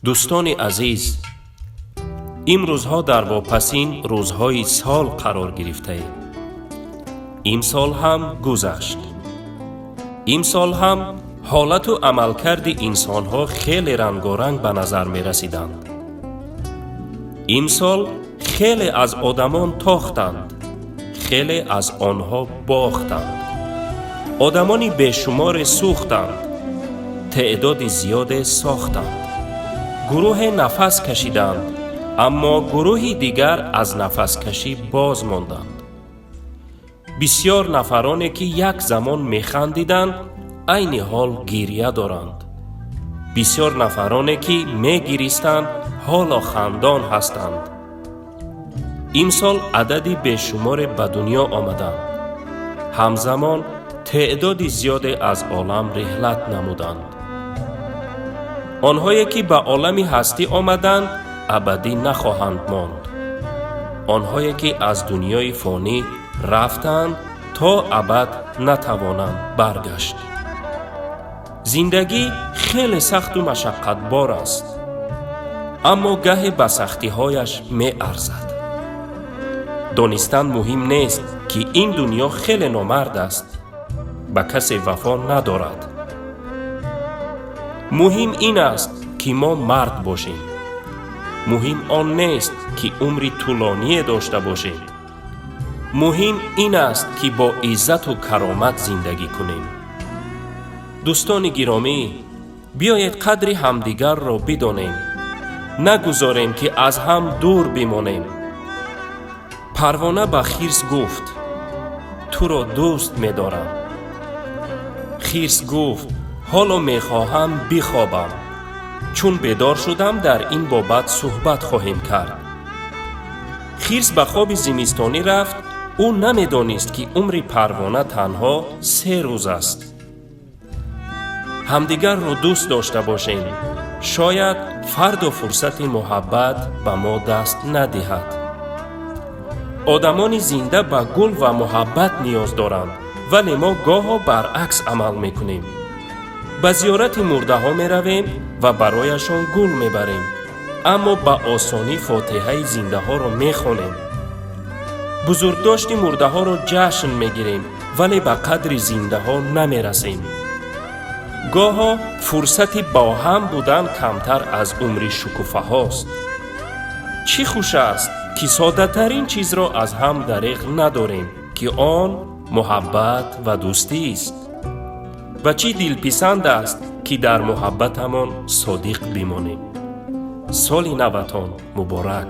دوستان عزیز، این روزها در واپسین روزهای سال قرار گرفته ایم. این سال هم گذشت. این سال هم حالت و عملکرد انسانها خیلی رنگارنگ به نظر می رسیدند. این سال خیلی از آدمان تاختند، خیلی از آنها باختند. آدمانی بیشمار سوختند، تعداد زیاد ساختند. گروه نفس کشیدند، اما گروهی دیگر از نفس کشی باز ماندند. بسیار نفرانی که یک زمان میخندیدند عین حال گریه دارند. بسیار نفرانی که میگریستند حالا خندان هستند. این سال عددی بیشمار به دنیا آمدند. همزمان تعداد زیادی از عالم رحلت نمودند. آنهایی که به عالم هستی آمدند ابدی نخواهند ماند. آنهایی که از دنیای فانی رفتند تا ابد نتوانند برگشت. زندگی خیلی سخت و مشقتبار است، اما گاهی به سختی‌هایش می ارزد. دانستن مهم نیست که این دنیا خیلی نامرد است، به کسی وفا ندارد. مهم این است که ما مرد باشیم. مهم آن نیست که عمری طولانی داشته باشیم. مهم این است که با عزت و کرامت زندگی کنیم. دوستان گرامی، بیایید قدر همدیگر را بدانیم. نگذاریم که از هم دور بمانیم. پروانه به خرس گفت: تو را دوست می دارم. خرس گفت: حالا می خواهم بخوابم. چون بیدار شدم در این بابت صحبت خواهیم کرد. خرس به خواب زمستانی رفت. او نمیدانست که عمر پروانه تنها 3 روز است. همدیگر را دوست داشته باشیم. شاید فردا فرصت محبت به ما دست ندهد. آدمان زنده به گل و محبت نیاز دارند، ولی ما گاها برعکس عمل میکنیم. به زیارت مرده ها می رویم و برایشان گل می بریم، اما به آسانی فاتحه زنده ها را می خوانیم. بزرگداشت مرده ها را جشن می گیریم، ولی به قدر زنده ها نمی رسیم. گاها فرصتی با هم بودن کمتر از عمر شکوفه هاست. چی خوش است که ساده ترین چیز را از هم دریغ نداریم که آن محبت و دوستی است. و چی دلپسند است که در محبتمان صادق بمانیم. سال نوتان مبارک.